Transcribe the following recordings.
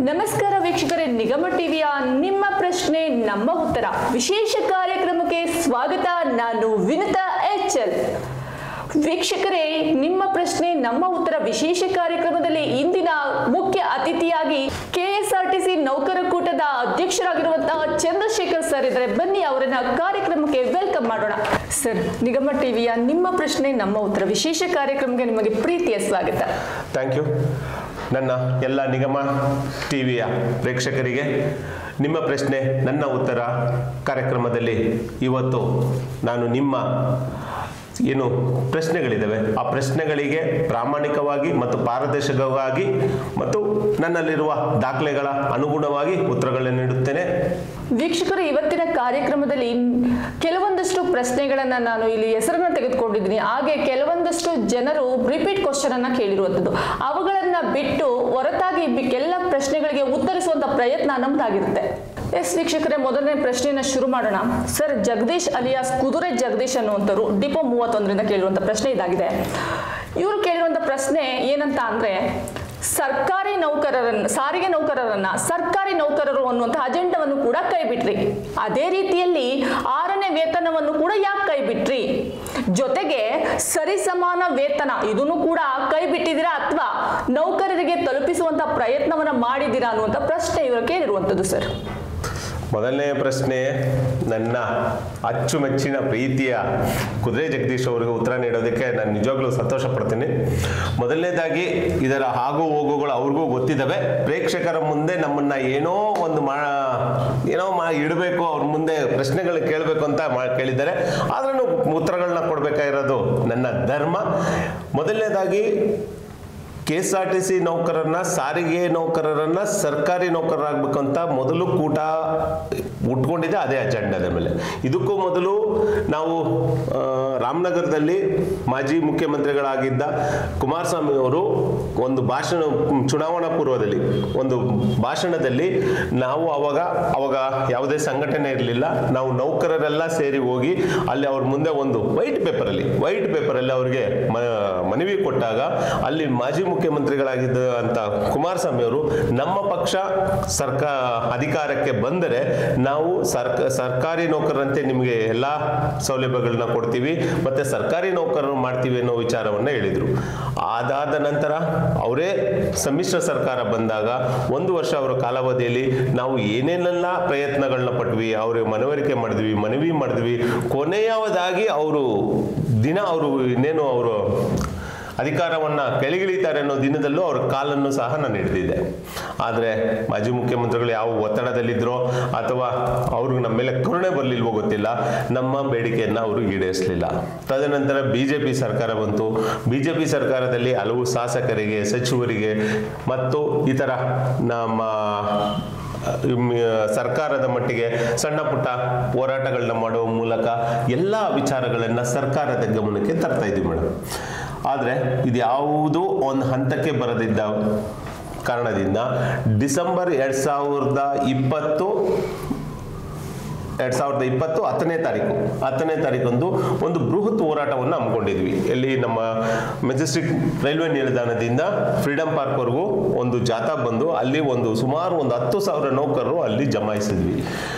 ನಮಸ್ಕಾರ ವೀಕ್ಷಕರೇ, ನಿಗಮ ಟಿವಿಯ ನಿಮ್ಮ ಪ್ರಶ್ನೆ ನಮ್ಮ ಉತ್ತರ ವಿಶೇಷ ಕಾರ್ಯಕ್ರಮಕ್ಕೆ ಸ್ವಾಗತ. ನಾನು ವಿನುತಾ HL. ವೀಕ್ಷಕರೇ, ನಿಮ್ಮ ಪ್ರಶ್ನೆ ನಮ್ಮ ಉತ್ತರ ವಿಶೇಷ ಕಾರ್ಯಕ್ರಮದಲ್ಲಿ ಇಂದಿನ ಮುಖ್ಯ ಅತಿಥಿಯಾಗಿ KSRTC ನೌಕರ ಕೂಟದ ಅಧ್ಯಕ್ಷರಾಗಿರುವಂತಹ ಚಂದ್ರಶೇಖರ್ ಸರ್ ಇದ್ದಾರೆ. ಬನ್ನಿ ಅವರನ್ನ ಕಾರ್ಯಕ್ರಮಕ್ಕೆ ವೆಲ್ಕಮ್ ಮಾಡೋಣ. ಸರ್, ನಿಗಮ ಟಿವಿಯ ನಿಮ್ಮ ಪ್ರಶ್ನೆ ನಮ್ಮ ಉತ್ತರ ವಿಶೇಷ ಕಾರ್ಯಕ್ರಮಕ್ಕೆ ನಿಮಗೆ ಪ್ರೀತಿಯ ಸ್ವಾಗತ. Thank you. ನನ್ನ ಎಲ್ಲ ನಿಗಮ ಟಿವಿಯ ಪ್ರೇಕ್ಷಕರಿಗೆ ನಿಮ್ಮ ಪ್ರಶ್ನೆ ನನ್ನ ಉತ್ತರ ಕಾರ್ಯಕ್ರಮದಲ್ಲಿ ಇವತ್ತು ನಾನು ನಿಮ್ಮ ಏನು ಪ್ರಶ್ನೆಗಳಿದ್ದಾವೆ ಆ ಪ್ರಶ್ನೆಗಳಿಗೆ ಪ್ರಾಮಾಣಿಕವಾಗಿ ಮತ್ತು ಪಾರದರ್ಶಕವಾಗಿ ಮತ್ತು ನನ್ನಲ್ಲಿರುವ ದಾಖಲೆಗಳ ಅನುಗುಣವಾಗಿ ಉತ್ತರಗಳನ್ನು ನೀಡುತ್ತೇನೆ. ವೀಕ್ಷಕರು, ಇವತ್ತಿನ ಕಾರ್ಯಕ್ರಮದಲ್ಲಿ ಕೆಲವೊಂದಷ್ಟು ಪ್ರಶ್ನೆಗಳನ್ನ ನಾನು ಇಲ್ಲಿ ಹೆಸರನ್ನ ತೆಗೆದುಕೊಂಡಿದ್ದೀನಿ. ಹಾಗೆ ಕೆಲವೊಂದಷ್ಟು ಜನರು ರಿಪೀಟ್ ಕ್ವಶನ್ ಅನ್ನ ಕೇಳಿರುವಂಥದ್ದು, ಅವುಗಳನ್ನ ಬಿಟ್ಟು ಹೊರತಾಗಿ ಎಲ್ಲ ಪ್ರಶ್ನೆಗಳಿಗೆ ಉತ್ತರಿಸುವಂತ ಪ್ರಯತ್ನ ನಮ್ದಾಗಿರುತ್ತೆ. ಎಸ್ ವೀಕ್ಷಕರೇ, ಮೊದಲನೇ ಪ್ರಶ್ನೆಯನ್ನ ಶುರು ಮಾಡೋಣ. ಸರ್, ಜಗದೀಶ್ ಅಲಿಯಾಸ್ ಕುದುರೆ ಜಗದೀಶ್ ಅನ್ನುವಂಥವ್ರು ಡಿಪೋ 31ರಿಂದ ಕೇಳಿರುವಂತ ಪ್ರಶ್ನೆ ಇದಾಗಿದೆ. ಇವರು ಕೇಳಿರುವಂತ ಪ್ರಶ್ನೆ ಏನಂತ ಅಂದ್ರೆ, ಸರ್ಕಾರಿ ನೌಕರರನ್ನ ಸಾರಿಗೆ ನೌಕರರನ್ನ ಸರ್ಕಾರಿ ನೌಕರರು ಅನ್ನುವಂಥ ಅಜೆಂಡವನ್ನು ಕೂಡ ಕೈ ಬಿಟ್ರಿ. ಅದೇ ರೀತಿಯಲ್ಲಿ 6ನೇ ವೇತನವನ್ನು ಕೂಡ ಯಾಕೆ ಕೈ ಬಿಟ್ರಿ? ಜೊತೆಗೆ ಸರಿಸಮಾನ ವೇತನ ಇದನ್ನು ಕೂಡ ಕೈ ಬಿಟ್ಟಿದ್ದೀರಾ ಅಥವಾ ನೌಕರರಿಗೆ ತಲುಪಿಸುವಂತ ಪ್ರಯತ್ನವನ್ನ ಮಾಡಿದ್ದೀರಾ ಅನ್ನುವಂಥ ಪ್ರಶ್ನೆ ಇವರು ಕೇಳಿರುವಂಥದ್ದು. ಸರ್, ಮೊದಲನೇ ಪ್ರಶ್ನೆ ನನ್ನ ಅಚ್ಚುಮೆಚ್ಚಿನ ಪ್ರೀತಿಯ ಕುದುರೆ ಜಗದೀಶ್ ಅವರಿಗೆ ಉತ್ತರ ನೀಡೋದಕ್ಕೆ ನಾನು ನಿಜವಾಗ್ಲೂ ಸಂತೋಷ ಪಡ್ತೀನಿ. ಮೊದಲನೇದಾಗಿ ಇದರ ಆಗು ಹೋಗುಗಳು ಅವ್ರಿಗೂ ಗೊತ್ತಿದ್ದಾವೆ. ಪ್ರೇಕ್ಷಕರ ಮುಂದೆ ನಮ್ಮನ್ನ ಏನೋ ಇಡಬೇಕು, ಅವ್ರ ಮುಂದೆ ಪ್ರಶ್ನೆಗಳು ಕೇಳಬೇಕು ಅಂತ ಕೇಳಿದ್ದಾರೆ. ಆದ್ರೂ ಉತ್ತರಗಳನ್ನ ಕೊಡ್ಬೇಕಾಗಿರೋದು ನನ್ನ ಧರ್ಮ. ಮೊದಲನೇದಾಗಿ KSRTC ನೌಕರರನ್ನ ಸಾರಿಗೆ ನೌಕರರನ್ನ ಸರ್ಕಾರಿ ನೌಕರರಾಗಬೇಕು ಅಂತ ಮೊದಲು ಕೂಟ ಉಟ್ಕೊಂಡಿದ್ದೆ ಅದೇ ಅಜೆಂಡದ ಮೇಲೆ. ಇದಕ್ಕೂ ಮೊದಲು ನಾವು ರಾಮನಗರದಲ್ಲಿ ಮಾಜಿ ಮುಖ್ಯಮಂತ್ರಿಗಳಾಗಿದ್ದ ಕುಮಾರಸ್ವಾಮಿ ಅವರು ಒಂದು ಭಾಷಣ, ಚುನಾವಣಾ ಪೂರ್ವದಲ್ಲಿ ಒಂದು ಭಾಷಣದಲ್ಲಿ ನಾವು ಅವಾಗ ಯಾವುದೇ ಸಂಘಟನೆ ಇರಲಿಲ್ಲ, ನಾವು ನೌಕರರೆಲ್ಲ ಸೇರಿ ಹೋಗಿ ಅಲ್ಲಿ ಅವ್ರ ಮುಂದೆ ಒಂದು ವೈಟ್ ಪೇಪರಲ್ಲಿ ಅವರಿಗೆ ಮನವಿ ಕೊಟ್ಟಾಗ ಅಲ್ಲಿ ಮಾಜಿ ಮುಖ್ಯಮಂತ್ರಿಗಳಾಗಿದ್ದ ಅಂತ ಕುಮಾರಸ್ವಾಮಿ ಅವರು ನಮ್ಮ ಪಕ್ಷ ಅಧಿಕಾರಕ್ಕೆ ಬಂದರೆ ನಾವು ಸರ್ಕಾರಿ ನೌಕರರಂತೆ ನಿಮಗೆ ಎಲ್ಲಾ ಸೌಲಭ್ಯಗಳನ್ನ ಕೊಡ್ತೀವಿ ಮತ್ತೆ ಸರ್ಕಾರಿ ನೌಕರರು ಮಾಡ್ತೀವಿ ಅನ್ನೋ ವಿಚಾರವನ್ನ ಹೇಳಿದ್ರು. ಅದಾದ ನಂತರ ಅವರೇ ಸಮ್ಮಿಶ್ರ ಸರ್ಕಾರ ಬಂದಾಗ 1 ವರ್ಷ ಅವರ ಕಾಲಾವಧಿಯಲ್ಲಿ ನಾವು ಏನೇನೆಲ್ಲ ಪ್ರಯತ್ನಗಳನ್ನ ಪಟ್ವಿ, ಅವ್ರಿಗೆ ಮನವಿ ಮಾಡಿದ್ವಿ. ಕೊನೆಯದಾಗಿ ಅವರು ಇನ್ನೇನು ಅವರು ಅಧಿಕಾರವನ್ನ ಕೆಳಗಿಳಿತಾರೆ ಅನ್ನೋ ದಿನದಲ್ಲೂ ಅವ್ರ ಕಾಲನ್ನು ಸಹ ನಾನು ಹಿಡಿದಿದ್ದೆ. ಆದರೆ ಮಾಜಿ ಮುಖ್ಯಮಂತ್ರಿಗಳು ಯಾವ ಒತ್ತಡದಲ್ಲಿದ್ರೋ ಅಥವಾ ಅವ್ರಿಗೆ ನಮ್ಮ ಮೇಲೆ ಕರುಣೆ ಬರಲಿಲ್ವೋ ಗೊತ್ತಿಲ್ಲ, ನಮ್ಮ ಬೇಡಿಕೆಯನ್ನು ಅವರು ಈಡೇರಿಸಲಿಲ್ಲ. ತದನಂತರ BJP ಸರ್ಕಾರ ಬಂತು. BJP ಸರ್ಕಾರದಲ್ಲಿ ಹಲವು ಶಾಸಕರಿಗೆ, ಸಚಿವರಿಗೆ ಮತ್ತು ಇತರ ನಮ್ಮ ಸರ್ಕಾರದ ಮಟ್ಟಿಗೆ ಸಣ್ಣ ಪುಟ್ಟ ಹೋರಾಟಗಳನ್ನ ಮಾಡುವ ಮೂಲಕ ಎಲ್ಲ ವಿಚಾರಗಳನ್ನ ಸರ್ಕಾರದ ಗಮನಕ್ಕೆ ತರ್ತಾ ಇದ್ದೀವಿ ಮೇಡಮ್. ಆದರೆ ಇದು ಯಾವುದೂ ಒಂದು ಹಂತಕ್ಕೆ ಬರದಿದ್ದ ಕಾರಣದಿಂದ ಡಿಸೆಂಬರ್ 2020 10ನೇ ತಾರೀಕಂದು ಒಂದು ಬೃಹತ್ ಹೋರಾಟವನ್ನು ಹಮ್ಮಿಕೊಂಡಿದ್ವಿ. ಇಲ್ಲಿ ನಮ್ಮ ಮೆಜೆಸ್ಟಿಕ್ ರೈಲ್ವೆ ನಿಲ್ದಾಣದಿಂದ ಫ್ರೀಡಂ ಪಾರ್ಕ್ ವರೆಗೂ ಒಂದು ಜಾಥಾ ಬಂದು ಅಲ್ಲಿ ಸುಮಾರು 10,000 ನೌಕರರು ಅಲ್ಲಿ ಜಮಾಯಿಸಿದ್ವಿ.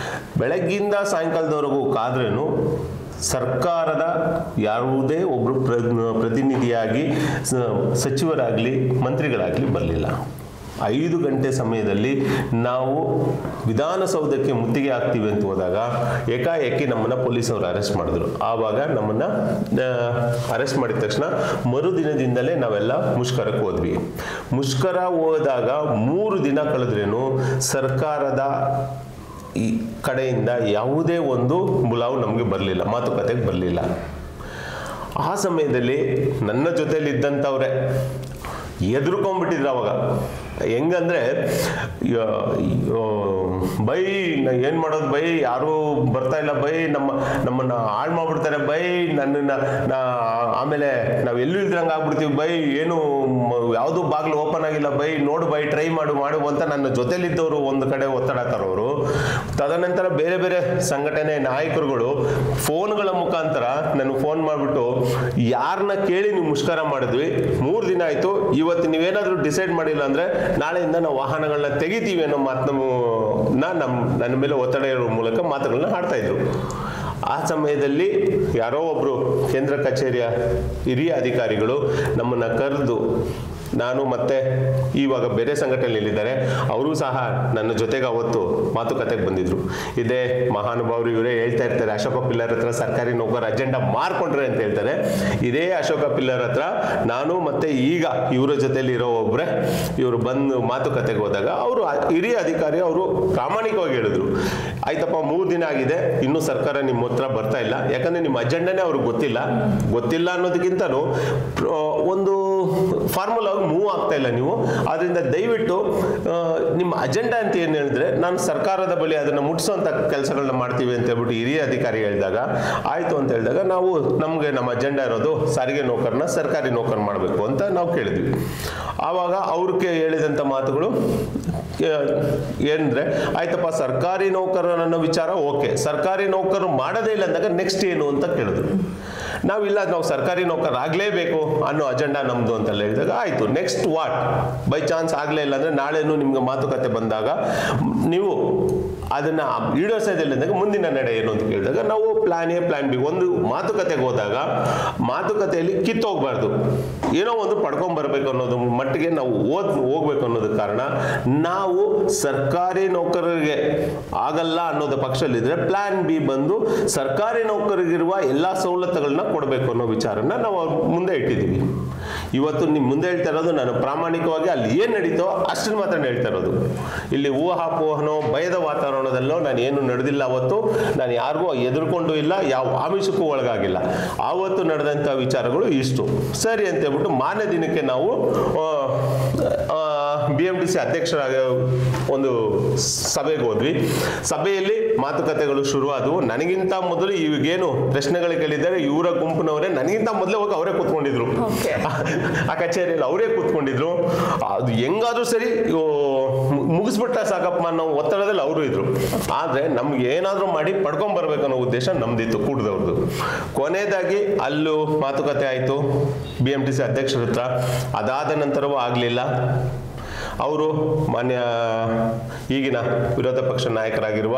ಬೆಳಗ್ಗಿಂದ ಸಾಯಂಕಾಲದವರೆಗೂ ಕಾದ್ರೇನು ಸರ್ಕಾರದ ಯಾವುದೇ ಒಬ್ರು ಪ್ರತಿನಿಧಿಯಾಗಿ ಸಚಿವರಾಗಲಿ ಮಂತ್ರಿಗಳಾಗಲಿ ಬರಲಿಲ್ಲ. 5 ಗಂಟೆ ಸಮಯದಲ್ಲಿ ನಾವು ವಿಧಾನಸೌಧಕ್ಕೆ ಮುತ್ತಿಗೆ ಹಾಕ್ತೀವಿ ಅಂತ ಹೋದಾಗ ಏಕಾಏಕಿ ನಮ್ಮನ್ನ ಪೊಲೀಸವರು ಅರೆಸ್ಟ್ ಮಾಡಿದ್ರು. ಆವಾಗ ನಮ್ಮನ್ನ ಅರೆಸ್ಟ್ ಮಾಡಿದ ತಕ್ಷಣ ಮರುದಿನದಿಂದಲೇ ನಾವೆಲ್ಲ ಮುಷ್ಕರಕ್ಕೆ ಹೋದ್ವಿ. ಮುಷ್ಕರ ಹೋದಾಗ 3 ದಿನ ಕಳೆದ್ರೇನು ಸರ್ಕಾರದ ಈ ಕಡೆಯಿಂದ ಯಾವುದೇ ಒಂದು ಬುಲಾವು ನಮಗೆ ಬರಲಿಲ್ಲ, ಮಾತುಕತೆಗೆ ಬರಲಿಲ್ಲ. ಆ ಸಮಯದಲ್ಲಿ ನನ್ನ ಜೊತೆಲಿ ಇದ್ದಂಥವ್ರೆ ಎದುರ್ಕೊಂಡ್ಬಿಟ್ಟಿದ್ರು. ಅವಾಗ ಹೆಂಗಂದ್ರೆ ಬೈ ಏನ್ ಮಾಡೋದು ಬೈ, ಯಾರು ಬರ್ತಾ ಇಲ್ಲ ಬೈ, ನಮ್ಮನ್ನ ಹಾಳು ಮಾಡ್ಬಿಡ್ತಾರೆ ಬೈ, ಆಮೇಲೆ ನಾವ್ ಎಲ್ಲೂ ಇಲ್ದಂಗೆ ಆಗ್ಬಿಡ್ತೀವಿ ಬೈ, ಏನು ಯಾವುದು ಬಾಗಿಲು ಓಪನ್ ಆಗಿಲ್ಲ ಬೈ, ನೋಡು ಬೈ, ಟ್ರೈ ಮಾಡು ಅಂತ ನನ್ನ ಜೊತೆಲಿದ್ದವರು ಒಂದು ಕಡೆ ಒತ್ತಡ ತರೋರು. ತದನಂತರ ಬೇರೆ ಬೇರೆ ಸಂಘಟನೆ ನಾಯಕರುಗಳು ಫೋನ್ಗಳ ಮುಖಾಂತರ ನನಗೆ ಫೋನ್ ಮಾಡಿಬಿಟ್ಟು ಯಾರನ್ನ ಕೇಳಿ ನೀವು ಮುಷ್ಕರ ಮಾಡಿದ್ವಿ, 3 ದಿನ ಆಯ್ತು, ಇವತ್ತು ನೀವೇನಾದ್ರೂ ಡಿಸೈಡ್ ಮಾಡಿಲ್ಲ ಅಂದ್ರೆ ನಾಳೆಯಿಂದ ನಾವು ವಾಹನಗಳನ್ನ ತೆಗಿತೀವಿ ಅನ್ನೋ ಮಾತನ್ನ ನನ್ನ ಮೇಲೆ ಒತ್ತಡ ಇರುವ ಮೂಲಕ ಮಾತುಗಳನ್ನ ಆಡ್ತಾ ಇದ್ರು. ಆ ಸಮಯದಲ್ಲಿ ಯಾರೋ ಒಬ್ರು ಕೇಂದ್ರ ಕಚೇರಿಯ ಹಿರಿಯ ಅಧಿಕಾರಿಗಳು ನಮ್ಮನ್ನ ಕರೆದು, ನಾನು ಮತ್ತೆ ಇವಾಗ ಬೇರೆ ಸಂಘಟನೆಯಲ್ಲಿದ್ದಾರೆ, ಅವರು ಸಹ ನನ್ನ ಜೊತೆಗೆ ಅವತ್ತು ಮಾತುಕತೆಗೆ ಬಂದಿದ್ರು. ಇದೇ ಮಹಾನುಭಾವರು ಇವರೇ ಹೇಳ್ತಾ ಇರ್ತಾರೆ, ಅಶೋಕ ಪಿಲ್ಲರ್ ಹತ್ರ ಸರ್ಕಾರಿ ನೌಕರ ಅಜೆಂಡಾ ಮಾರ್ಕೊಂಡ್ರೆ ಅಂತ ಹೇಳ್ತಾರೆ. ಇದೇ ಅಶೋಕ ಪಿಲ್ಲರ್ ಹತ್ರ ನಾನು ಮತ್ತೆ ಈಗ ಇವರ ಜೊತೆಲಿ ಇರೋ ಒಬ್ರೆ ಇವರು ಬಂದು ಮಾತುಕತೆಗೆ ಹೋದಾಗ ಅವರು ಹಿರಿಯ ಅಧಿಕಾರಿ ಅವರು ಪ್ರಾಮಾಣಿಕವಾಗಿ ಹೇಳಿದ್ರು, ಆಯ್ತಪ್ಪ 3 ದಿನ ಆಗಿದೆ, ಇನ್ನೂ ಸರ್ಕಾರ ನಿಮ್ಮ ಹತ್ರ ಬರ್ತಾ ಇಲ್ಲ, ಯಾಕಂದ್ರೆ ನಿಮ್ಮ ಅಜೆಂಡಾನೇ ಅವ್ರಿಗೆ ಗೊತ್ತಿಲ್ಲ ಅನ್ನೋದಕ್ಕಿಂತನೂ ಒಂದು ಫಾರ್ಮುಲಾ ಮೂವ್ ಆಗ್ತಾ ಇಲ್ಲ ನೀವು. ಆದ್ರಿಂದ ದಯವಿಟ್ಟು ನಿಮ್ಮ ಅಜೆಂಡಾ ಅಂತ ಏನು ಹೇಳಿದ್ರೆ ನಾನು ಸರ್ಕಾರದ ಬಳಿ ಅದನ್ನು ಮುಟ್ಟಿಸುವಂತ ಕೆಲಸಗಳನ್ನ ಮಾಡ್ತೀವಿ ಅಂತ ಹೇಳ್ಬಿಟ್ಟು ಹಿರಿಯ ಅಧಿಕಾರಿ ಹೇಳಿದಾಗ, ಆಯ್ತು ಅಂತ ಹೇಳಿದಾಗ ನಾವು ನಮ್ಗೆ ನಮ್ಮ ಅಜೆಂಡಾ ಇರೋದು ಸಾರಿಗೆ ನೌಕರನ ಸರ್ಕಾರಿ ನೌಕರ ಮಾಡಬೇಕು ಅಂತ ನಾವು ಕೇಳಿದ್ವಿ. ಆವಾಗ ಅವ್ರಿಗೆ ಹೇಳಿದಂತ ಮಾತುಗಳು ಏನಂದ್ರೆ, ಆಯ್ತಪ್ಪ ಸರ್ಕಾರಿ ನೌಕರನ ವಿಚಾರ ಓಕೆ, ಸರ್ಕಾರಿ ನೌಕರರು ಮಾಡೋದೇ ಇಲ್ಲ ಅಂದಾಗ ನೆಕ್ಸ್ಟ್ ಏನು ಅಂತ ಕೇಳಿದ್ರು. ನಾವಿಲ್ಲ, ನಾವು ಸರ್ಕಾರಿ ನೌಕರ ಆಗ್ಲೇಬೇಕು ಅನ್ನೋ ಅಜೆಂಡಾ ನಮ್ದು ಅಂತೆಲ್ಲ ಹೇಳಿದಾಗ, ಆಯ್ತು ನೆಕ್ಸ್ಟ್ ವಾಟ್, ಬೈ ಚಾನ್ಸ್ ಆಗ್ಲೇ ಇಲ್ಲ ಅಂದ್ರೆ ನಾಳೆನೂ ನಿಮ್ಗೆ ಮಾತುಕತೆ ಬಂದಾಗ ನೀವು ಅದನ್ನ ಈಡೇರಿಸೋದಿಲ್ಲ ಅಂದಾಗ ಮುಂದಿನ ನಡೆ ಏನು ಅಂತ ಕೇಳಿದಾಗ ನಾವು ಪ್ಲಾನ್ ಎ ಪ್ಲಾನ್ ಬಿ. ಒಂದು ಮಾತುಕತೆಗೆ ಹೋದಾಗ ಮಾತುಕತೆಯಲ್ಲಿ ಕಿತ್ತೋಗ್ಬಾರ್ದು, ಏನೋ ಒಂದು ಪಡ್ಕೊಂಡ್ ಬರ್ಬೇಕು ಅನ್ನೋದು ಮಟ್ಟಿಗೆ ನಾವು ಹೋಗ್ಬೇಕು ಅನ್ನೋದ ಕಾರಣ ನಾವು ಸರ್ಕಾರಿ ನೌಕರರಿಗೆ ಆಗಲ್ಲ ಅನ್ನೋದ ಪಕ್ಷದಲ್ಲಿದ್ರೆ ಪ್ಲಾನ್ ಬಿ ಬಂದು ಸರ್ಕಾರಿ ನೌಕರಿಗಿರುವ ಎಲ್ಲಾ ಸವಲತ್ತುಗಳನ್ನ ಕೊಡಬೇಕು ಅನ್ನೋ ವಿಚಾರನ ನಾವು ಅವ್ರ ಮುಂದೆ ಇಟ್ಟಿದ್ದೀವಿ. ಇವತ್ತು ನಿಮ್ ಮುಂದೆ ಹೇಳ್ತಾ ಇರೋದು ನಾನು ಪ್ರಾಮಾಣಿಕವಾಗಿ ಅಲ್ಲಿ ಏನ್ ನಡೀತೋ ಅಷ್ಟನ್ನು ಮಾತ್ರ ಹೇಳ್ತಾ ಇರೋದು. ಇಲ್ಲಿ ಊಹಾಪೋಹನೋ ಭಯದ ವಾತಾವರಣದಲ್ಲೋ ನಾನು ಏನು ನಡೆದಿಲ್ಲ. ಅವತ್ತು ನಾನು ಯಾರಿಗೂ ಎದುರ್ಕೊಂಡು ಇಲ್ಲ, ಯಾವ ಆಮಿಷಕ್ಕೂ ಒಳಗಾಗಿಲ್ಲ. ಆವತ್ತು ನಡೆದಂತ ವಿಚಾರಗಳು ಇಷ್ಟು ಸರಿ ಅಂತ ಹೇಳ್ಬಿಟ್ಟು ಮಾನ್ಯ ದಿನಕ್ಕೆ ನಾವು BMTC ಅಧ್ಯಕ್ಷರಾಗ ಒಂದು ಸಭೆಗೆ ಹೋದ್ವಿ. ಸಭೆಯಲ್ಲಿ ಮಾತುಕತೆಗಳು ಶುರುವಾದವು. ನನಗಿಂತ ಮೊದಲು ಈಗೇನು ಪ್ರಶ್ನೆಗಳು ಕೇಳಿದ್ದಾರೆ ಇವರ ಗುಂಪಿನವರೇ ನನಗಿಂತ ಮೊದಲೇ ಹೋಗಿ ಅವರೇ ಕೂತ್ಕೊಂಡಿದ್ರು, ಆ ಕಚೇರಿಯಲ್ಲಿ ಅವರೇ ಕೂತ್ಕೊಂಡಿದ್ರು. ಅದು ಹೆಂಗಾದ್ರೂ ಸರಿ ಮುಗಿಸ್ಬಿಟ್ಟ ಸಾಕಪ್ಪ ಅನ್ನೋ ಒತ್ತಡದಲ್ಲಿ ಅವರು ಇದ್ರು. ಆದ್ರೆ ನಮ್ಗೆ ಏನಾದ್ರೂ ಮಾಡಿ ಪಡ್ಕೊಂಡ್ ಬರ್ಬೇಕನ್ನೋ ಉದ್ದೇಶ ನಮ್ದಿತ್ತು ಕೂಡದವ್ರದ್ದು. ಕೊನೆಯದಾಗಿ ಅಲ್ಲೂ ಮಾತುಕತೆ ಆಯ್ತು BMTC ಅಧ್ಯಕ್ಷರ ಹತ್ರ. ಅದಾದ ನಂತರವೂ ಆಗ್ಲಿಲ್ಲ. ಅವರು ಮಾನ್ಯ ಈಗಿನ ವಿರೋಧ ಪಕ್ಷ ನಾಯಕರಾಗಿರುವ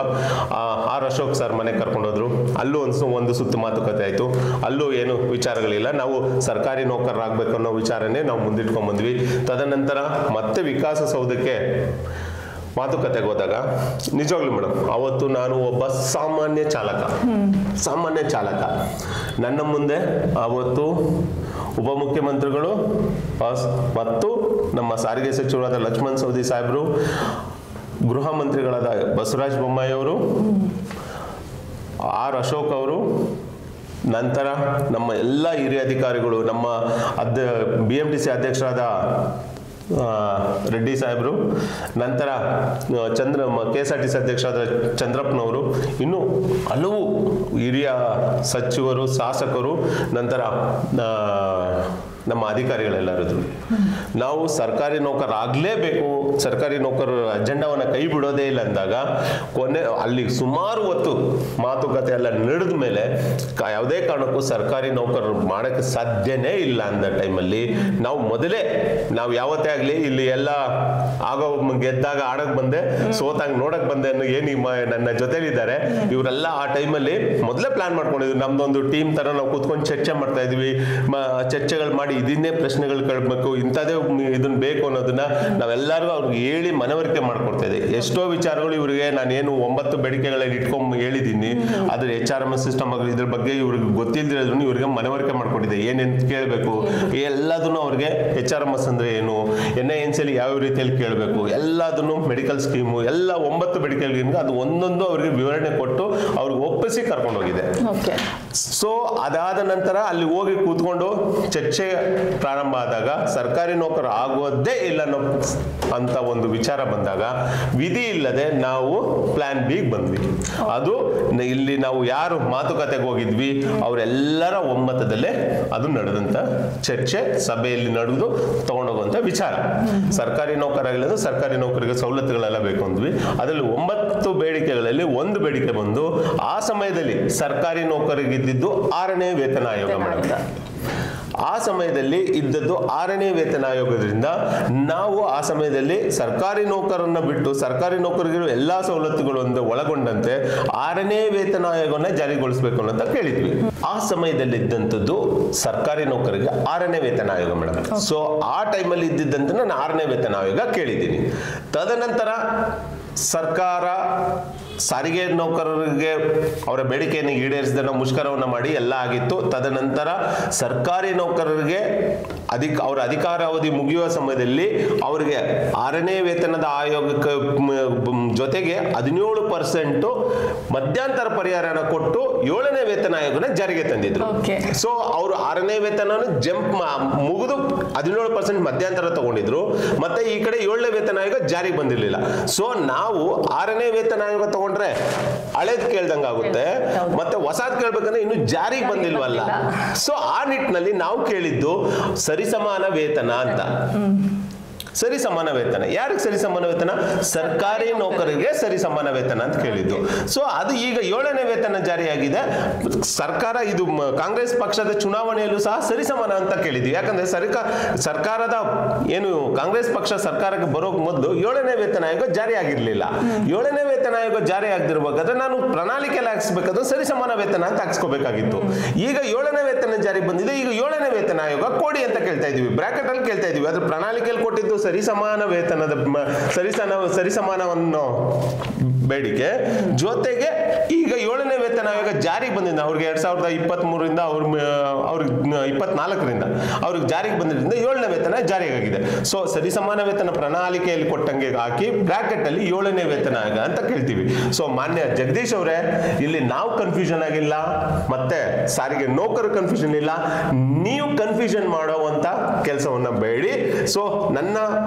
ಆರ್ ಅಶೋಕ್ ಸರ್ ಮನೆಗೆ ಕರ್ಕೊಂಡೋದ್ರು. ಅಲ್ಲೂ ಒಂದು ಸುತ್ತು ಮಾತುಕತೆ ಆಯ್ತು. ಅಲ್ಲೂ ಏನು ವಿಚಾರಗಳಿಲ್ಲ, ನಾವು ಸರ್ಕಾರಿ ನೌಕರರಾಗಬೇಕು ಅನ್ನೋ ವಿಚಾರನೇ ನಾವು ಮುಂದಿಟ್ಕೊಂಡ್ ಬಂದ್ವಿ. ತದನಂತರ ಮತ್ತೆ ವಿಕಾಸಸೌಧಕ್ಕೆ ಮಾತುಕತೆಗೆ ಹೋದಾಗ ನಿಜವಾಗ್ಲೂ ಮೇಡಮ್ ಅವತ್ತು ನಾನು ಒಬ್ಬ ಸಾಮಾನ್ಯ ಚಾಲಕ. ನನ್ನ ಮುಂದೆ ಅವತ್ತು ಉಪಮುಖ್ಯಮಂತ್ರಿಗಳು ಮತ್ತು ನಮ್ಮ ಸಾರಿಗೆ ಸಚಿವರಾದ ಲಕ್ಷ್ಮಣ್ ಸವದಿ ಸಾಹೇಬರು, ಗೃಹ ಮಂತ್ರಿಗಳಾದ ಬಸವರಾಜ ಬೊಮ್ಮಾಯಿ ಅವರು, ಆರ್ ಅಶೋಕ್ ಅವರು, ನಂತರ ನಮ್ಮ ಎಲ್ಲ ಹಿರಿಯ ಅಧಿಕಾರಿಗಳು, ನಮ್ಮ BMTC ಅಧ್ಯಕ್ಷರಾದ ರೆಡ್ಡಿ ಸಾಹೇಬರು, ನಂತರ KSRTC ಅಧ್ಯಕ್ಷರಾದ ಚಂದ್ರಪ್ಪನವರು, ಇನ್ನು ಹಲವು ಹಿರಿಯ ಸಚಿವರು, ಶಾಸಕರು, ನಂತರ ನಮ್ಮ ಅಧಿಕಾರಿಗಳೆಲ್ಲರಿದ್ರು. ನಾವು ಸರ್ಕಾರಿ ನೌಕರ ಆಗ್ಲೇಬೇಕು, ಸರ್ಕಾರಿ ನೌಕರರ ಅಜೆಂಡಾವನ್ನ ಕೈ ಬಿಡೋದೇ ಇಲ್ಲ ಅಂದಾಗ ಅಲ್ಲಿ ಸುಮಾರು ಹೊತ್ತು ಮಾತುಕತೆ ಎಲ್ಲ ನಡೆದ ಮೇಲೆ ಯಾವುದೇ ಕಾರಣಕ್ಕೂ ಸರ್ಕಾರಿ ನೌಕರರು ಮಾಡಕ್ಕೆ ಸಾಧ್ಯನೇ ಇಲ್ಲ ಅಂದ ಟೈಮಲ್ಲಿ ನಾವು ಯಾವತ್ತೇ ಆಗ್ಲಿ ಇಲ್ಲಿ ಎಲ್ಲ ಆಗೋ ಗೆದ್ದಾಗ ಆಡಕ್ ಬಂದೆ, ಸೋತಾಗ ನೋಡಕ್ ಬಂದೆ ಅನ್ನೋ ಏನು ನನ್ನ ಜೊತೆಲಿದ್ದಾರೆ ಇವರೆಲ್ಲ ಆ ಟೈಮಲ್ಲಿ ಮೊದಲೇ ಪ್ಲಾನ್ ಮಾಡ್ಕೊಂಡಿದ್ವಿ. ನಮ್ದೊಂದು ಟೀಮ್ ತರ ನಾವು ಕೂತ್ಕೊಂಡು ಚರ್ಚೆ ಮಾಡ್ತಾ ಇದ್ವಿ. ಚರ್ಚೆಗಳು ಮಾಡಿ ಇದನ್ನೇ ಪ್ರಶ್ನೆಗಳು ಕೇಳಬೇಕು, ಇಂಥದೇ ಇದನ್ನ ಬೇಕು ಅನ್ನೋದನ್ನ ನಾವೆಲ್ಲರಿಗೂ ಅವ್ರಿಗೆ ಹೇಳಿ ಮನವರಿಕೆ ಮಾಡ್ಕೊಡ್ತಾ ಇದ್ದೆ. ಎಷ್ಟೋ ವಿಚಾರಗಳು ಇವರಿಗೆ ನಾನೇನು 9 ಬೇಡಿಕೆಗಳಲ್ಲಿ ಇಟ್ಕೊಂಡ್ ಹೇಳಿದ್ದೀನಿ. ಅದ್ರ HRMS ಸಿಸ್ಟಮ್ ಇದ್ರ ಬಗ್ಗೆ ಇವ್ರಿಗೆ ಗೊತ್ತಿಲ್ದಿರೋದ್ರೂ ಇವರಿಗೆ ಮನವರಿಕೆ ಮಾಡ್ಕೊಟ್ಟಿದ್ದೆ. ಏನೇನ್ ಕೇಳಬೇಕು ಎಲ್ಲದನ್ನು ಅವ್ರಿಗೆ HRMS ಅಂದ್ರೆ ಏನು, NINC ಯಾವ ರೀತಿಯಲ್ಲಿ ಕೇಳಬೇಕು ಎಲ್ಲದನ್ನು, ಮೆಡಿಕಲ್ ಸ್ಕೀಮು ಎಲ್ಲ 9 ಬೇಡಿಕೆಗಳಿಗೆ ಅದು ಒಂದೊಂದು ಅವ್ರಿಗೆ ವಿವರಣೆ ಕೊಟ್ಟು ಅವ್ರಿಗೆ ಒಪ್ಪಿಸಿ ಕರ್ಕೊಂಡು ಹೋಗಿದೆ. ಸೊ ಅದಾದ ನಂತರ ಅಲ್ಲಿ ಹೋಗಿ ಕೂತ್ಕೊಂಡು ಚರ್ಚೆ ಪ್ರಾರಂಭ ಆದಾಗ ಸರ್ಕಾರಿ ನೌಕರ ಆಗೋದೇ ಇಲ್ಲ ಅಂತ ಒಂದು ವಿಚಾರ ಬಂದಾಗ ವಿಧಿ ಇಲ್ಲದೆ ನಾವು ಪ್ಲಾನ್ ಬಿ ಬಂದ್ವಿ. ಅದು ಇಲ್ಲಿ ನಾವು ಯಾರು ಮಾತುಕತೆಗೆ ಹೋಗಿದ್ವಿ ಅವರೆಲ್ಲರ ಒಮ್ಮತದಲ್ಲೇ ಅದು ನಡೆದಂತ ಚರ್ಚೆ, ಸಭೆಯಲ್ಲಿ ನಡೆದು ತಗೊಂಡೋಗುವಂತ ವಿಚಾರ. ಸರ್ಕಾರಿ ನೌಕರರಿಲ್ಲ, ಸರ್ಕಾರಿ ನೌಕರಿಗೆ ಸವಲತ್ತುಗಳೆಲ್ಲ ಬೇಕು ಅಂದ್ವಿ. ಅದರಲ್ಲಿ 9 ಬೇಡಿಕೆಗಳಲ್ಲಿ ಒಂದು ಬೇಡಿಕೆ ಬಂದು ಆ ಸಮಯದಲ್ಲಿ ಸರ್ಕಾರಿ ನೌಕರಿಗಿದ್ದು 6ನೇ ವೇತನ ಆಯೋಗ ಮೇಡಮ್. ಆ ಸಮಯದಲ್ಲಿ ಇದ್ದದ್ದು 6ನೇ ವೇತನ ಆಯೋಗದಿಂದ ನಾವು ಆ ಸಮಯದಲ್ಲಿ ಸರ್ಕಾರಿ ನೌಕರನ್ನ ಬಿಟ್ಟು ಸರ್ಕಾರಿ ನೌಕರರಿಗೆ ಎಲ್ಲಾ ಸವಲತ್ತುಗಳು ಒಳಗೊಂಡಂತೆ 6ನೇ ವೇತನ ಆಯೋಗವನ್ನ ಜಾರಿಗೊಳಿಸಬೇಕು ಅಂತ ಕೇಳಿದ್ವಿ. ಆ ಸಮಯದಲ್ಲಿ ಇದ್ದಂಥದ್ದು ಸರ್ಕಾರಿ ನೌಕರಿಗೆ 6ನೇ ವೇತನ ಆಯೋಗ ಮೇಡಮ್. ಸೊ ಆ ಟೈಮಲ್ಲಿ ಇದ್ದಿದ್ದಂತ ನಾನು 6ನೇ ವೇತನ ಆಯೋಗ ಕೇಳಿದ್ದೀನಿ. ತದನಂತರ ಸರ್ಕಾರ ಸಾರಿಗೆ ನೌಕರರಿಗೆ ಅವರ ಬೇಡಿಕೆಯನ್ನು ಈಡೇರಿಸಿದ ಮುಷ್ಕರವನ್ನು ಮಾಡಿ ಎಲ್ಲ ಆಗಿತ್ತು. ತದನಂತರ ಸರ್ಕಾರಿ ನೌಕರರಿಗೆ ಅವರ ಅಧಿಕಾರಾವಧಿ ಮುಗಿಯುವ ಸಮಯದಲ್ಲಿ ಅವರಿಗೆ 6ನೇ ವೇತನದ ಆಯೋಗಕ್ಕೆ ಜೊತೆಗೆ 17% ಮಧ್ಯಂತರ ಪರಿಹಾರನ ಕೊಟ್ಟು 7ನೇ ವೇತನ ಆಯೋಗನ ಜಾರಿಗೆ ತಂದಿದ್ರು. ಸೊ ಅವರು 6ನೇ ವೇತನ ಜಂಪ್ ಮುಗಿದು 17% ಮಧ್ಯಂತರ ತಗೊಂಡಿದ್ರು. ಮತ್ತೆ ಈ ಕಡೆ 7ನೇ ವೇತನ ಆಯೋಗ ಜಾರಿಗೆ ಬಂದಿರಲಿಲ್ಲ. ಸೊ ನಾವು 6ನೇ ವೇತನ ಆಯೋಗ ತಗೊಂಡ್ರೆ ಹಳೇದ್ ಕೇಳ್ದಂಗ ಆಗುತ್ತೆ, ಮತ್ತೆ ಹೊಸದ್ ಕೇಳ್ಬೇಕಂದ್ರೆ ಇನ್ನು ಜಾರಿಗೆ ಬಂದಿಲ್ವಲ್ಲ. ಸೊ ಆ ನಿಟ್ಟಿನಲ್ಲಿ ನಾವು ಕೇಳಿದ್ದು ಸರಿಸಮಾನ ವೇತನ ಅಂತ. ಸರಿಸಮಾನ ವೇತನ ಯಾರಿಗೆ ಸರಿಸಮಾನ ವೇತನ? ಸರ್ಕಾರಿ ನೌಕರರಿಗೆ ಸರಿಸಮಾನ ವೇತನ ಅಂತ ಕೇಳಿದ್ದು. ಸೊ ಅದು ಈಗ 7ನೇ ವೇತನ ಜಾರಿಯಾಗಿದೆ. ಸರ್ಕಾರ ಇದು ಕಾಂಗ್ರೆಸ್ ಪಕ್ಷದ ಚುನಾವಣೆಯಲ್ಲೂ ಸಹ ಸರಿಸಮಾನ ಅಂತ ಕೇಳಿದ್ವಿ. ಯಾಕಂದ್ರೆ ಸರ್ಕಾರದ ಏನು ಕಾಂಗ್ರೆಸ್ ಪಕ್ಷ ಸರ್ಕಾರಕ್ಕೆ ಬರೋಕ್ ಮೊದಲು 7ನೇ ವೇತನ ಆಯೋಗ ಜಾರಿ ಆಗಿರ್ಲಿಲ್ಲ. 7ನೇ ವೇತನ ಆಯೋಗ ಜಾರಿ ಆಗದಿರ್ಬೇಕಾದ್ರೆ ನಾನು ಪ್ರಣಾಳಿಕೆಯಲ್ಲಿ ಹಾಕ್ಸ್ಬೇಕಾದ್ರೆ ಸರಿಸಮಾನ ವೇತನ ಅಂತ ಹಾಕ್ಸ್ಕೋಬೇಕಾಗಿತ್ತು. ಈಗ 7ನೇ ವೇತನ ಜಾರಿ ಬಂದಿದೆ. ಈಗ 7ನೇ ವೇತನ ಆಯೋಗ ಕೊಡಿ ಅಂತ ಕೇಳ್ತಾ ಇದೀವಿ, ಬ್ರಾಕೆಟ್ ಅಲ್ಲಿ ಕೇಳ್ತಾ ಇದೀವಿ. ಅದ್ರ ಪ್ರಣಾಳಿಕೆಯಲ್ಲಿ ಕೊಟ್ಟಿದ್ದು ಸರಿಸಮಾನ ವೇತನದ ಸರಿಸಮಾನವನ್ನು ಬೇಡಿಕೆ ಜೊತೆಗೆ ಈಗ 7ನೇ ವೇತನ ಆಯೋಗ ಜಾರಿಗೆ ಬಂದಿದೆ. ಅವ್ರಿಗೆ 2023ರಿಂದ ಅವ್ರಿಗೆ 24ರಿಂದ ಅವ್ರಿಗೆ ಜಾರಿಗೆ ಬಂದಿದ್ದರಿಂದ 7ನೇ ವೇತನ ಜಾರಿಯಾಗಿದೆ. ಸೊ ಸರಿಸಮಾನ ವೇತನ ಪ್ರಣಾಳಿಕೆಯಲ್ಲಿ ಕೊಟ್ಟಂಗೆ ಹಾಕಿ ಬ್ರಾಕೆಟ್ ಅಲ್ಲಿ 7ನೇ ವೇತನ ಆಯೋಗ ಅಂತ ಕೇಳ್ತೀವಿ. ಸೊ ಮಾನ್ಯ ಜಗದೀಶ್ ಅವರೇ, ಇಲ್ಲಿ ನಾವು ಕನ್ಫ್ಯೂಷನ್ ಆಗಿಲ್ಲ, ಮತ್ತೆ ಸಾರಿಗೆ ನೌಕರರು ಕನ್ಫ್ಯೂಷನ್ ಇಲ್ಲ. ನೀವು ಕನ್ಫ್ಯೂಷನ್ ಮಾಡುವಂತ ಕೆಲಸವನ್ನ ಬೇಡಿ. ಸೊ ನನ್ನ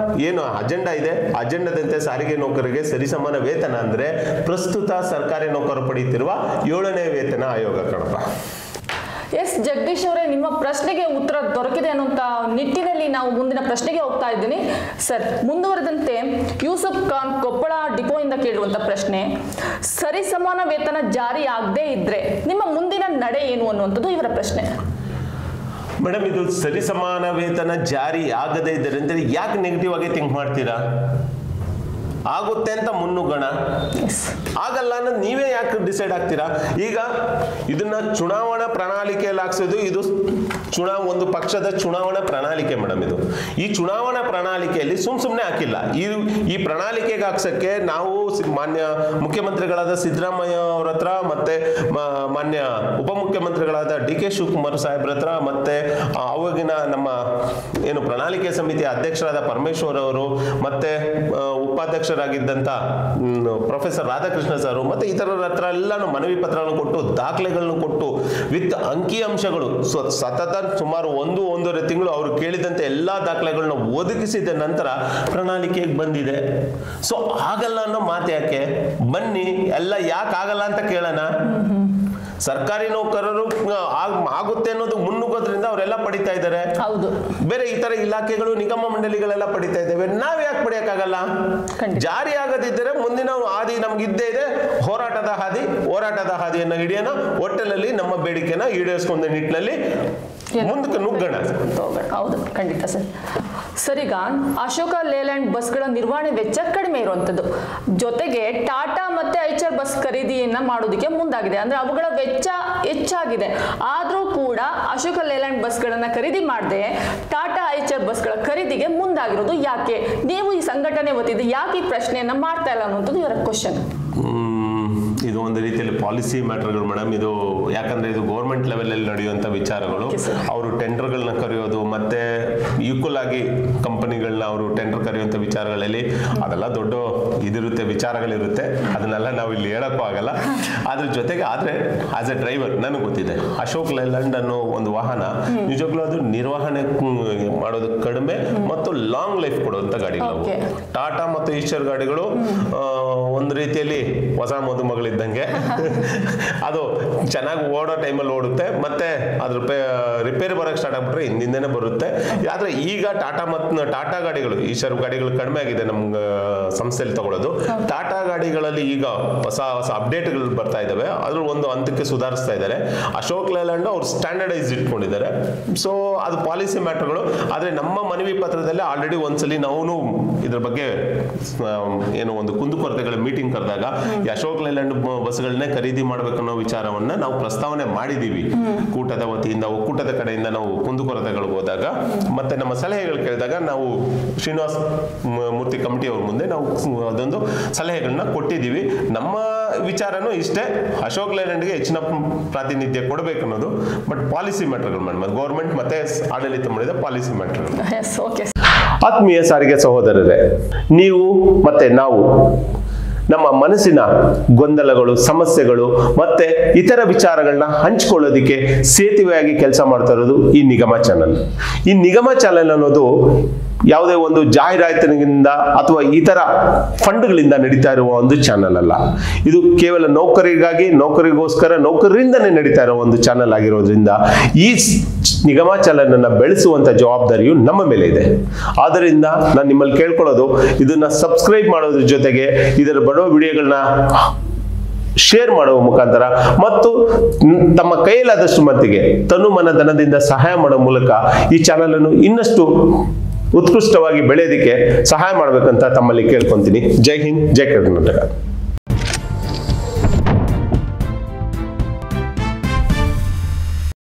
ಏನು ಅಜೆಂಡಾ ಇದೆ, ಅಜೆಂಡಾದಂತೆ ಸಾರಿಗೆ ನೌಕರರಿಗೆ ಸರಿಸಮಾನ ವೇತನ ಅಂದ್ರೆ ಪ್ರಸ್ತುತ ಸರ್ಕಾರಿ ನೌಕರರು ಪಡೆಯುತ್ತಿರುವ 7ನೇ ವೇತನ ಆಯೋಗ ಕಣಪ್ಪ. ಎಸ್ ಜಗದೀಶ್ ಅವರೇ, ನಿಮ್ಮ ಪ್ರಶ್ನೆಗೆ ಉತ್ತರ ದೊರಕಿದೆ ಅನ್ನುವಂತ ನಿಟ್ಟಿನಲ್ಲಿ ನಾವು ಮುಂದಿನ ಪ್ರಶ್ನೆಗೆ ಹೋಗ್ತಾ ಇದ್ದೀನಿ. ಸರ್, ಮುಂದುವರೆದಂತೆ ಯೂಸಫ್ ಖಾನ್ ಕೊಪ್ಪಳ ಡಿಪೋ ಇಂದ ಕೇಳುವಂತ ಪ್ರಶ್ನೆ, ಸರಿಸಮಾನ ವೇತನ ಜಾರಿ ಆಗದೆ ಇದ್ರೆ ನಿಮ್ಮ ಮುಂದಿನ ನಡೆ ಏನು ಅನ್ನುವಂಥದ್ದು ಇವರ ಪ್ರಶ್ನೆ. ಮೇಡಮ್, ಇದು ಸರಿಸಮಾನ ವೇತನ ಜಾರಿ ಆಗದೇ ಇದ್ದರೆ ಅಂದ್ರೆ ಯಾಕೆ ನೆಗೆಟಿವ್ ಆಗಿ ಥಿಂಕ್ ಮಾಡ್ತೀರಾ? ಆಗುತ್ತೆ ಅಂತ ಮುನ್ನುಗ್ಗೋಣ, ಆಗಲ್ಲ ಅನ್ನೋದು ನೀವೇ ಯಾಕೆ ಡಿಸೈಡ್ ಆಗ್ತೀರಾ? ಈಗ ಇದನ್ನ ಚುನಾವಣಾ ಪ್ರಣಾಳಿಕೆಯಲ್ಲಿ ಹಾಕ್ಸೋದು, ಇದು ಒಂದು ಪಕ್ಷದ ಚುನಾವಣಾ ಪ್ರಣಾಳಿಕೆ ಮೇಡಮ್. ಇದು ಈ ಚುನಾವಣಾ ಪ್ರಣಾಳಿಕೆಯಲ್ಲಿ ಸುಮ್ಮನೆ ಹಾಕಿಲ್ಲ. ಈ ಪ್ರಣಾಳಿಕೆಗೆ ಹಾಕ್ಸಕ್ಕೆ ನಾವು ಮಾನ್ಯ ಮುಖ್ಯಮಂತ್ರಿಗಳಾದ ಸಿದ್ದರಾಮಯ್ಯ ಅವ್ರ ಹತ್ರ, ಮತ್ತೆ ಮಾನ್ಯ ಉಪಮುಖ್ಯಮಂತ್ರಿಗಳಾದ ಡಿ ಕೆ ಶಿವಕುಮಾರ್ ಸಾಹೇಬ್ರ ಹತ್ರ, ಮತ್ತೆ ಅವಾಗಿನ ನಮ್ಮ ಏನು ಪ್ರಣಾಳಿಕೆ ಸಮಿತಿಯ ಅಧ್ಯಕ್ಷರಾದ ಪರಮೇಶ್ವರ್ ಅವರು, ಮತ್ತೆ ಉಪಾಧ್ಯಕ್ಷರಾಗಿದ್ದಂತ ಪ್ರೊಫೆಸರ್ ರಾಧಾಕೃಷ್ಣ ಸರ್, ಮತ್ತೆ ಇತರರ ಹತ್ರ ಎಲ್ಲಾನು ಮನವಿ ಪತ್ರಗಳನ್ನು ಕೊಟ್ಟು, ದಾಖಲೆಗಳನ್ನು ಕೊಟ್ಟು, ವಿತ್ ಅಂಕಿಅಂಶಗಳು ಸತತ ಸುಮಾರು 1-1.5 ತಿಂಗಳು ಅವರು ಕೇಳಿದಂತೆ ಎಲ್ಲಾ ದಾಖಲೆಗಳನ್ನ ಒದಗಿಸಿದ ನಂತರ ಪ್ರಣಾಳಿಕೆಗೆ ಬಂದಿದೆ. ಸೊ ಆಗಲ್ಲ ಅನ್ನೋ ಮಾತು ಯಾಕೆ? ಬನ್ನಿ, ಎಲ್ಲ ಯಾಕೆ ಆಗಲ್ಲ ಅಂತ ಕೇಳೋಣ. ಸರ್ಕಾರಿ ನೌಕರರು ಆಗುತ್ತೆ ಅನ್ನೋದು ಮುನ್ನುಗ್ಗೋದ್ರಿಂದ ಅವರೆಲ್ಲ ಪಡಿತಾ ಇದ್ದಾರೆ. ಬೇರೆ ಇತರ ಇಲಾಖೆಗಳು, ನಿಗಮ ಮಂಡಳಿಗಳೆಲ್ಲ ಪಡಿತಾ ಇದ್ದೇವೆ. ನಾವ್ ಯಾಕೆ ಪಡೆಯಕ್ಕಾಗಲ್ಲ? ಜಾರಿ ಆಗದಿದ್ದರೆ ಮುಂದಿನ ಹಾದಿ ನಮ್ಗೆ ಇದ್ದೇ ಇದೆ. ಹೋರಾಟದ ಹಾದಿಯನ್ನು ಹಿಡಿಯೋಣ. ಒಟ್ಟಲ್ಲಿ ನಮ್ಮ ಬೇಡಿಕೆನ ಈಡೇರಿಸಿಕೊಂಡ ನಿಟ್ಟಿನಲ್ಲಿ ಮುಂದಕ್ಕೆ ನುಗ್ಗೋಣ. ಹೌದು, ಖಂಡಿತ ಸರ್. ಸರಿಗ ಅಶೋಕ ಲೇಲ್ಯಾಂಡ್ ಬಸ್ಗಳ ನಿರ್ವಹಣೆ ವೆಚ್ಚ ಕಡಿಮೆ ಇರುವಂತದ್ದು, ಜೊತೆಗೆ ಟಾಟಾ ಮತ್ತೆ ಐಚರ್ ಬಸ್ ಖರೀದಿಯನ್ನ ಮಾಡೋದಕ್ಕೆ ಮುಂದಾಗಿದೆ. ಅಂದ್ರೆ ಅವುಗಳ ವೆಚ್ಚ ಹೆಚ್ಚಾಗಿದೆ. ಆದ್ರೂ ಕೂಡ ಅಶೋಕ ಲೇಲ್ಯಾಂಡ್ ಬಸ್ಗಳನ್ನ ಖರೀದಿ ಮಾಡದೆ ಟಾಟಾ ಐಚರ್ ಬಸ್ಗಳ ಖರೀದಿಗೆ ಮುಂದಾಗಿರೋದು ಯಾಕೆ? ನೀವು ಈ ಸಂಘಟನೆ ವತಿಯಿಂದ ಯಾಕೆ ಈ ಪ್ರಶ್ನೆಯನ್ನ ಮಾಡ್ತಾ ಇಲ್ಲ ಅನ್ನುವಂಥದ್ದು ಇವರ ಕ್ವಶನ್. ಇದು ಒಂದು ರೀತಿಯಲ್ಲಿ ಪಾಲಿಸಿ ಮ್ಯಾಟರ್ಗಳು ಮೇಡಮ್. ಇದು ಯಾಕಂದ್ರೆ ಇದು ಗೌರ್ಮೆಂಟ್ ಲೆವೆಲ್ ಅಲ್ಲಿ ನಡೆಯುವಂತ ವಿಚಾರಗಳು. ಅವರು ಟೆಂಡರ್ಗಳನ್ನ ಕರೆಯೋದು, ಮತ್ತೆ ಈಕ್ವಲ್ ಆಗಿ ಕಂಪನಿಗಳನ್ನ ಅವರು ಟೆಂಡರ್ ಕರೆಯುವಂತ ವಿಚಾರಗಳಲ್ಲಿ ಅದೆಲ್ಲ ದೊಡ್ಡ ಇದಿರುತ್ತೆ, ವಿಚಾರಗಳಿರುತ್ತೆ. ಅದನ್ನೆಲ್ಲ ನಾವು ಇಲ್ಲಿ ಹೇಳಕ್ಕೂ ಆಗಲ್ಲ. ಅದ್ರ ಜೊತೆಗೆ ಆದ್ರೆ ಆಸ್ ಎ ಡ್ರೈವರ್ ನನಗೆ ಗೊತ್ತಿದೆ, ಅಶೋಕ್ ಲೇಲ್ಯಾಂಡ್ ಅನ್ನೋ ಒಂದು ವಾಹನ ನಿಜವಾಗ್ಲೂ ಅದು ನಿರ್ವಹಣೆ ಮಾಡೋದು ಕಡಿಮೆ ಮತ್ತು ಲಾಂಗ್ ಲೈಫ್ ಕೊಡುವಂತ ಗಾಡಿಗಳು. Okay. ಟಾಟಾ ಮತ್ತು ಈಶ್ವರ್ ಗಾಡಿಗಳು ಒಂದು ರೀತಿಯಲ್ಲಿ ಹೊಸ ಮದುಮಗಳಿದ್ದಂಗೆ. ಅದು ಚೆನ್ನಾಗಿ ಓಡೋ ಟೈಮಲ್ಲಿ ಓಡುತ್ತೆ, ಮತ್ತೆ ಅದ್ರ ರಿಪೇರಿ ಬರೋಕ್ಕೆ ಸ್ಟಾರ್ಟ್ ಆಗ್ಬಿಟ್ರೆ ಹಿಂದಿಂದನೇ ಬರುತ್ತೆ. ಆದ್ರೆ ಈಗ ಟಾಟಾ ಗಾಡಿಗಳು, ಈಶ್ವರ್ ಗಾಡಿಗಳು ಕಡಿಮೆ ಆಗಿದೆ ನಮ್ಮ ಸಂಸ್ಥೆಯಲ್ಲಿ ತಗೊಳ್ಳೋದು. ಟಾಟಾ ಗಾಡಿಗಳಲ್ಲಿ ಈಗ ಹೊಸ ಹೊಸ ಅಪ್ಡೇಟ್ಗಳು ಬರ್ತಾ ಇದಾವೆ, ಅದ್ರ ಒಂದು ಹಂತಕ್ಕೆ ಸುಧಾರಿಸ್ತಾ ಇದ್ದಾರೆ. ಅಶೋಕ್ ಲೇಲ್ಯಾಂಡ್ ಅವ್ರು ಸ್ಟ್ಯಾಂಡರ್ಡೈಸ್ ಇಟ್ಕೊಂಡಿದ್ದಾರೆ. ಸೊ ಅದು ಪಾಲಿಸಿ ಮ್ಯಾಟರ್ಗಳು. ಆದ್ರೆ ನಮ್ಮ ಮನವಿ ಪತ್ರದಲ್ಲಿ ಆಲ್ರೆಡಿ ಒಂದ್ಸಲಿ ನಾವು ಇದ್ರ ಬಗ್ಗೆ ಏನು ಒಂದು ಕುಂದುಕೊರತೆಗಳ ಮೀಟಿಂಗ್ ಕರೆದಾಗ ಅಶೋಕ್ ಲೇಲ್ಯಾಂಡ್ ಬಸ್ಗಳನ್ನೇ ಖರೀದಿ ಮಾಡ್ಬೇಕನ್ನೋ ವಿಚಾರವನ್ನ ನಾವು ಪ್ರಸ್ತಾವನೆ ಮಾಡಿದೀವಿ. ಕೂಟದ ವತಿಯಿಂದ, ಒಕ್ಕೂಟದ ಕಡೆಯಿಂದ ನಾವು ಕುಂದುಕೊರತೆಗಳು ಹೋದಾಗ ಮತ್ತೆ ನಮ್ಮ ಸಲಹೆಗಳು ಕೇಳಿದಾಗ ನಾವು ಶ್ರೀನಿವಾಸ್ ಮೂರ್ತಿ ಕಮಿಟಿ ಅವ್ರ ಮುಂದೆ ನಾವು ಅದೊಂದು ಸಲಹೆಗಳನ್ನ ಕೊಟ್ಟಿದ್ದೀವಿ. ನಮ್ಮ ವಿಚಾರನೂ ಇಷ್ಟೇ, ಅಶೋಕ್ ಲೇಲ್ಯಾಂಡ್ಗೆ ಹೆಚ್ಚಿನ ಪ್ರಾತಿನಿಧ್ಯ ಕೊಡಬೇಕು ಅನ್ನೋದು. ಬಟ್ ಪಾಲಿಸಿ ಮ್ಯಾಟರ್ಗಳು ಮೇಡಮ್, ಗೌರ್ಮೆಂಟ್ ಮತ್ತೆ ಆಡಳಿತ ಮಾಡಿದ ಪಾಲಿಸಿ ಮ್ಯಾಟರ್. ಆತ್ಮೀಯ ಸಾರಿಗೆ ಸಹೋದರರೇ, ನೀವು ಮತ್ತೆ ನಾವು ನಮ್ಮ ಮನಸ್ಸಿನ ಗೊಂದಲಗಳು, ಸಮಸ್ಯೆಗಳು ಮತ್ತೆ ಇತರ ವಿಚಾರಗಳನ್ನ ಹಂಚಿಕೊಳ್ಳೋದಿಕ್ಕೆ ಸೇತುವೆಯಾಗಿ ಕೆಲಸ ಮಾಡ್ತಾ ಇರೋದು ಈ ನಿಗಮ ಚಾನಲ್. ಈ ನಿಗಮ ಚಾನಲ್ ಅನ್ನೋದು ಯಾವುದೇ ಒಂದು ಜಾಹೀರಾತಿನಿಂದ ಅಥವಾ ಇತರ ಫಂಡ್ಗಳಿಂದ ನಡೀತಾ ಇರುವ ಒಂದು ಚಾನಲ್ ಅಲ್ಲ. ಇದು ಕೇವಲ ನೌಕರಿಗೋಸ್ಕರ ನೌಕರರಿಂದನೇ ನಡೀತಾ ಇರೋ ಒಂದು ಚಾನಲ್ ಆಗಿರೋದ್ರಿಂದ ಈ ನಿಗಮ ಚಾನಲ್ ಅನ್ನ ಬೆಳೆಸುವಂತ ಜವಾಬ್ದಾರಿಯು ನಮ್ಮ ಮೇಲೆ ಇದೆ. ಆದ್ದರಿಂದ ನಾನು ನಿಮ್ಮಲ್ಲಿ ಕೇಳ್ಕೊಳ್ಳೋದು, ಇದನ್ನ ಸಬ್ಸ್ಕ್ರೈಬ್ ಮಾಡೋದ್ರ ಜೊತೆಗೆ ಇದರ ಬರೋ ವಿಡಿಯೋಗಳನ್ನ ಶೇರ್ ಮಾಡುವ ಮುಖಾಂತರ ಮತ್ತು ತಮ್ಮ ಕೈಯಲ್ಲಾದಷ್ಟು ಮಟ್ಟಿಗೆ ತನು ಮನ ಧನದಿಂದ ಸಹಾಯ ಮಾಡೋ ಮೂಲಕ ಈ ಚಾನಲ್ ಅನ್ನು ಇನ್ನಷ್ಟು ಉತ್ಕೃಷ್ಟವಾಗಿ ಬೆಳೆಯೋದಕ್ಕೆ ಸಹಾಯ ಮಾಡಬೇಕಂತ ತಮ್ಮಲ್ಲಿ ಕೇಳ್ಕೊಂತೀನಿ. ಜೈ ಹಿಂದ್, ಜೈ ಕರ್ನಾಟಕ.